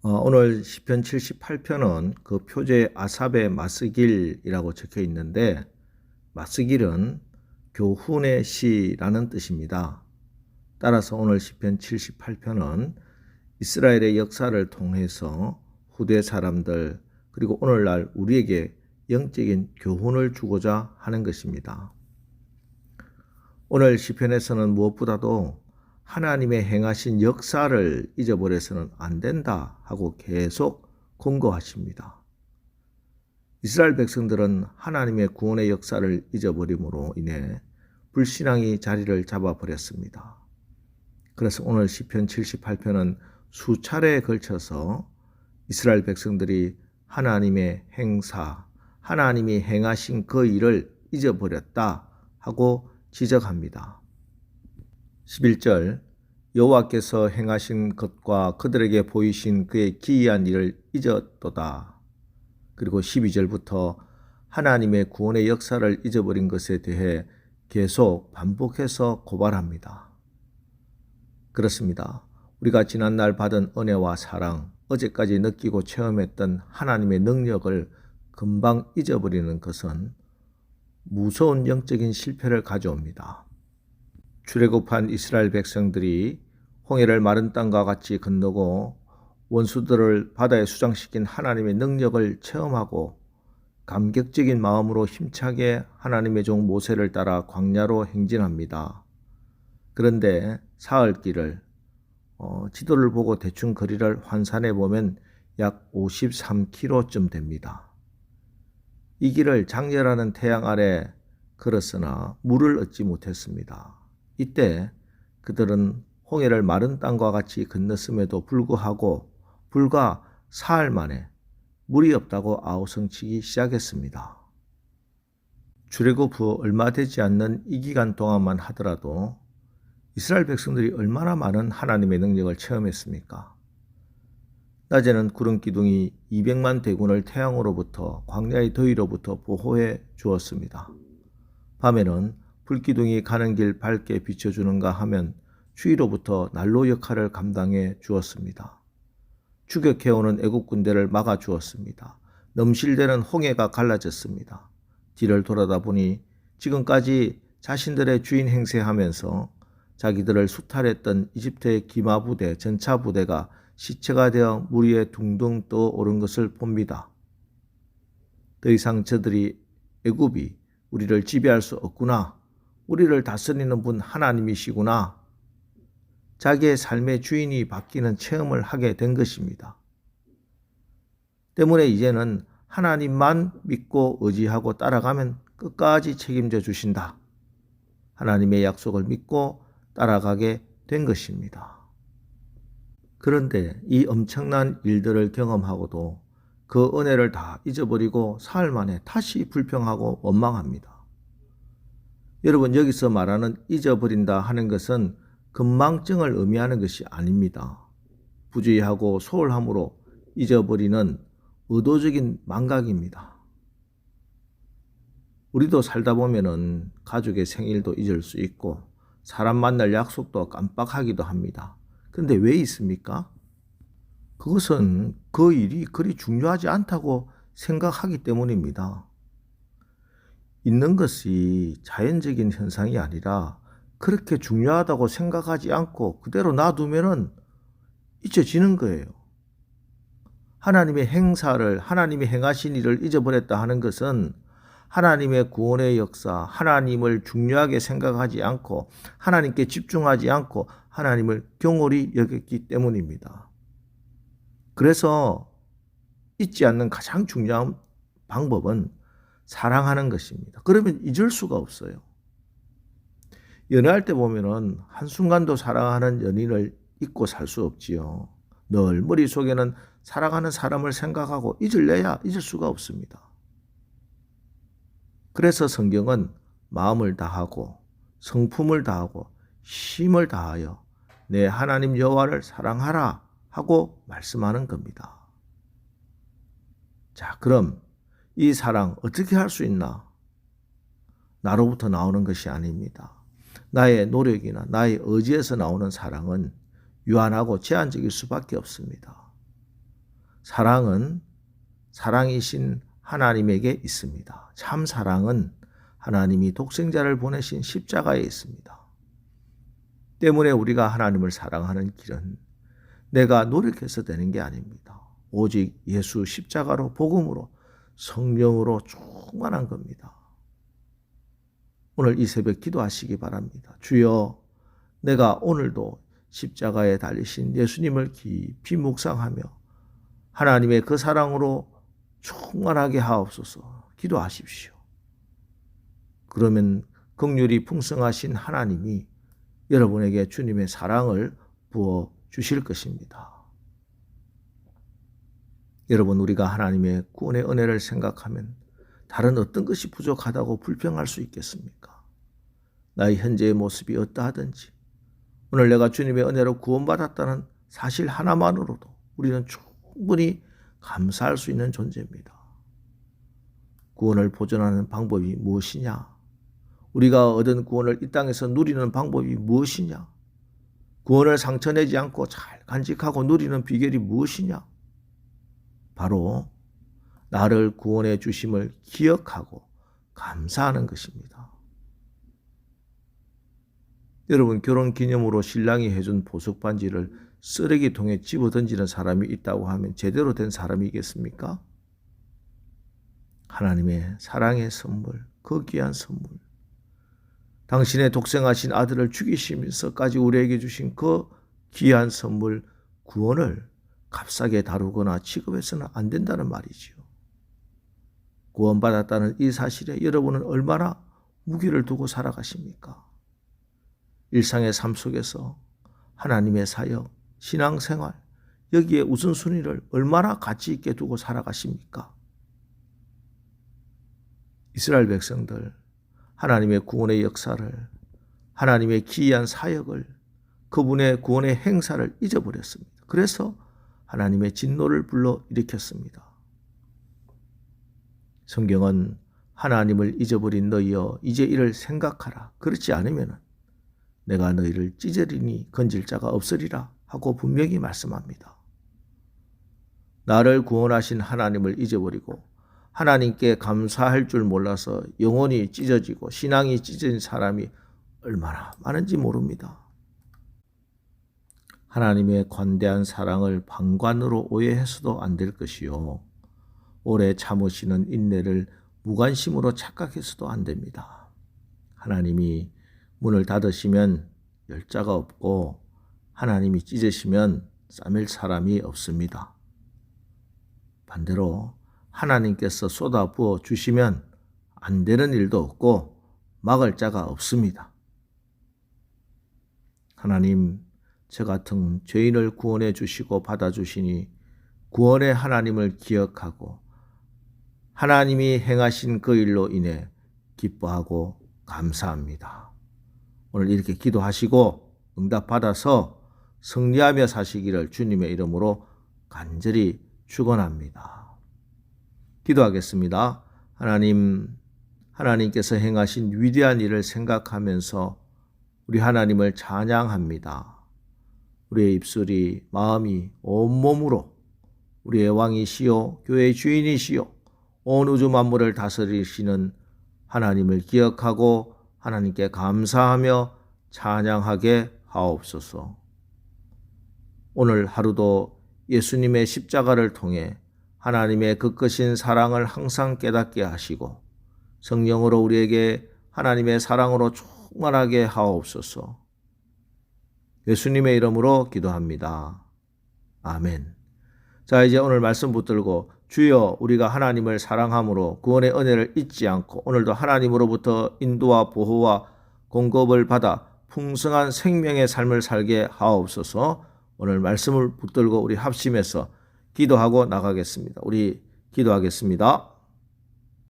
오늘 시편 78편은 그 표제 아삽의 마스길이라고 적혀 있는데, 마스길은 교훈의 시라는 뜻입니다. 따라서 오늘 시편 78편은 이스라엘의 역사를 통해서 후대 사람들 그리고 오늘날 우리에게 영적인 교훈을 주고자 하는 것입니다. 오늘 시편에서는 무엇보다도 하나님의 행하신 역사를 잊어버려서는 안 된다 하고 계속 권고하십니다. 이스라엘 백성들은 하나님의 구원의 역사를 잊어버림으로 인해 불신앙이 자리를 잡아버렸습니다. 그래서 오늘 시편 78편은 수차례에 걸쳐서 이스라엘 백성들이 하나님의 행사, 하나님이 행하신 그 일을 잊어버렸다 하고 지적합니다. 11절 여호와께서 행하신 것과 그들에게 보이신 그의 기이한 일을 잊었도다. 그리고 12절부터 하나님의 구원의 역사를 잊어버린 것에 대해 계속 반복해서 고발합니다. 그렇습니다. 우리가 지난날 받은 은혜와 사랑, 어제까지 느끼고 체험했던 하나님의 능력을 금방 잊어버리는 것은 무서운 영적인 실패를 가져옵니다. 출애굽한 이스라엘 백성들이 홍해를 마른 땅과 같이 건너고 원수들을 바다에 수장시킨 하나님의 능력을 체험하고 감격적인 마음으로 힘차게 하나님의 종 모세를 따라 광야로 행진합니다. 그런데 사흘길을 지도를 보고 대충 거리를 환산해 보면 약 53km쯤 됩니다. 이 길을 장렬하는 태양 아래 걸었으나 물을 얻지 못했습니다. 이때 그들은 홍해를 마른 땅과 같이 건넜음에도 불구하고 불과 사흘 만에 물이 없다고 아우성치기 시작했습니다. 출애굽 후 얼마 되지 않는 이 기간 동안만 하더라도 이스라엘 백성들이 얼마나 많은 하나님의 능력을 체험했습니까? 낮에는 구름 기둥이 200만 대군을 태양으로부터 광야의 더위로부터 보호해 주었습니다. 밤에는 불기둥이 가는 길 밝게 비춰주는가 하면 추위로부터 난로 역할을 감당해 주었습니다. 추격해오는 애국 군대를 막아 주었습니다. 넘실대는 홍해가 갈라졌습니다. 뒤를 돌아다 보니 지금까지 자신들의 주인 행세하면서 자기들을 수탈했던 이집트의 기마부대, 전차부대가 시체가 되어 물 위에 둥둥 떠오른 것을 봅니다. 더 이상 저들이 애굽이 우리를 지배할 수 없구나. 우리를 다스리는 분 하나님이시구나. 자기의 삶의 주인이 바뀌는 체험을 하게 된 것입니다. 때문에 이제는 하나님만 믿고 의지하고 따라가면 끝까지 책임져 주신다. 하나님의 약속을 믿고 따라가게 된 것입니다. 그런데 이 엄청난 일들을 경험하고도 그 은혜를 다 잊어버리고 사흘 만에 다시 불평하고 원망합니다. 여러분, 여기서 말하는 잊어버린다 하는 것은 건망증을 의미하는 것이 아닙니다. 부주의하고 소홀함으로 잊어버리는 의도적인 망각입니다. 우리도 살다 보면은 가족의 생일도 잊을 수 있고 사람 만날 약속도 깜빡하기도 합니다. 그런데 왜 있습니까? 그것은 그 일이 그리 중요하지 않다고 생각하기 때문입니다. 있는 것이 자연적인 현상이 아니라 그렇게 중요하다고 생각하지 않고 그대로 놔두면은 잊혀지는 거예요. 하나님의 행사를, 하나님이 행하신 일을 잊어버렸다 하는 것은 하나님의 구원의 역사, 하나님을 중요하게 생각하지 않고 하나님께 집중하지 않고 하나님을 경홀히 여겼기 때문입니다. 그래서 잊지 않는 가장 중요한 방법은 사랑하는 것입니다. 그러면 잊을 수가 없어요. 연애할 때 보면은 한순간도 사랑하는 연인을 잊고 살 수 없지요. 늘 머릿속에는 사랑하는 사람을 생각하고 잊을래야 잊을 수가 없습니다. 그래서 성경은 마음을 다하고 성품을 다하고 힘을 다하여 내 하나님 여호와를 사랑하라 하고 말씀하는 겁니다. 자, 그럼 이 사랑 어떻게 할 수 있나? 나로부터 나오는 것이 아닙니다. 나의 노력이나 나의 의지에서 나오는 사랑은 유한하고 제한적일 수밖에 없습니다. 사랑은 사랑이신 하나님에게 있습니다. 참 사랑은 하나님이 독생자를 보내신 십자가에 있습니다. 때문에 우리가 하나님을 사랑하는 길은 내가 노력해서 되는 게 아닙니다. 오직 예수 십자가로, 복음으로, 성령으로 충만한 겁니다. 오늘 이 새벽 기도하시기 바랍니다. 주여, 내가 오늘도 십자가에 달리신 예수님을 깊이 묵상하며 하나님의 그 사랑으로 충만하게 하옵소서. 기도하십시오. 그러면 긍휼이 풍성하신 하나님이 여러분에게 주님의 사랑을 부어 주실 것입니다. 여러분, 우리가 하나님의 구원의 은혜를 생각하면 다른 어떤 것이 부족하다고 불평할 수 있겠습니까? 나의 현재의 모습이 어떠하든지 오늘 내가 주님의 은혜로 구원받았다는 사실 하나만으로도 우리는 충분히 감사할 수 있는 존재입니다. 구원을 보존하는 방법이 무엇이냐? 우리가 얻은 구원을 이 땅에서 누리는 방법이 무엇이냐? 구원을 상처내지 않고 잘 간직하고 누리는 비결이 무엇이냐? 바로 나를 구원해 주심을 기억하고 감사하는 것입니다. 여러분, 결혼 기념으로 신랑이 해준 보석 반지를 쓰레기통에 집어던지는 사람이 있다고 하면 제대로 된 사람이겠습니까? 하나님의 사랑의 선물, 그 귀한 선물, 당신의 독생하신 아들을 죽이시면서까지 우리에게 주신 그 귀한 선물, 구원을 값싸게 다루거나 취급해서는 안 된다는 말이지요. 구원받았다는 이 사실에 여러분은 얼마나 무게를 두고 살아가십니까? 일상의 삶 속에서 하나님의 사역, 신앙생활, 여기에 우선순위를 얼마나 가치 있게 두고 살아가십니까? 이스라엘 백성들, 하나님의 구원의 역사를, 하나님의 기이한 사역을, 그분의 구원의 행사를 잊어버렸습니다. 그래서 하나님의 진노를 불러 일으켰습니다. 성경은 하나님을 잊어버린 너희여 이제 이를 생각하라. 그렇지 않으면 내가 너희를 찢으리니 건질 자가 없으리라 하고 분명히 말씀합니다. 나를 구원하신 하나님을 잊어버리고 하나님께 감사할 줄 몰라서 영혼이 찢어지고 신앙이 찢어진 사람이 얼마나 많은지 모릅니다. 하나님의 관대한 사랑을 방관으로 오해해서도 안 될 것이요, 오래 참으시는 인내를 무관심으로 착각해서도 안 됩니다. 하나님이 문을 닫으시면 열 자가 없고 하나님이 찢으시면 싸맬 사람이 없습니다. 반대로 하나님께서 쏟아부어 주시면 안 되는 일도 없고 막을 자가 없습니다. 하나님, 저 같은 죄인을 구원해 주시고 받아주시니 구원의 하나님을 기억하고 하나님이 행하신 그 일로 인해 기뻐하고 감사합니다. 오늘 이렇게 기도하시고 응답받아서 승리하며 사시기를 주님의 이름으로 간절히 축원합니다. 기도하겠습니다. 하나님, 하나님께서 행하신 위대한 일을 생각하면서 우리 하나님을 찬양합니다. 우리의 입술이, 마음이, 온몸으로 우리의 왕이시요 교회의 주인이시요 온 우주 만물을 다스리시는 하나님을 기억하고 하나님께 감사하며 찬양하게 하옵소서. 오늘 하루도 예수님의 십자가를 통해 하나님의 그 크신 사랑을 항상 깨닫게 하시고 성령으로 우리에게 하나님의 사랑으로 충만하게 하옵소서. 예수님의 이름으로 기도합니다. 아멘. 자, 이제 오늘 말씀 붙들고 주여, 우리가 하나님을 사랑함으로 구원의 은혜를 잊지 않고 오늘도 하나님으로부터 인도와 보호와 공급을 받아 풍성한 생명의 삶을 살게 하옵소서. 오늘 말씀을 붙들고 우리 합심해서 기도하고 나가겠습니다. 우리 기도하겠습니다.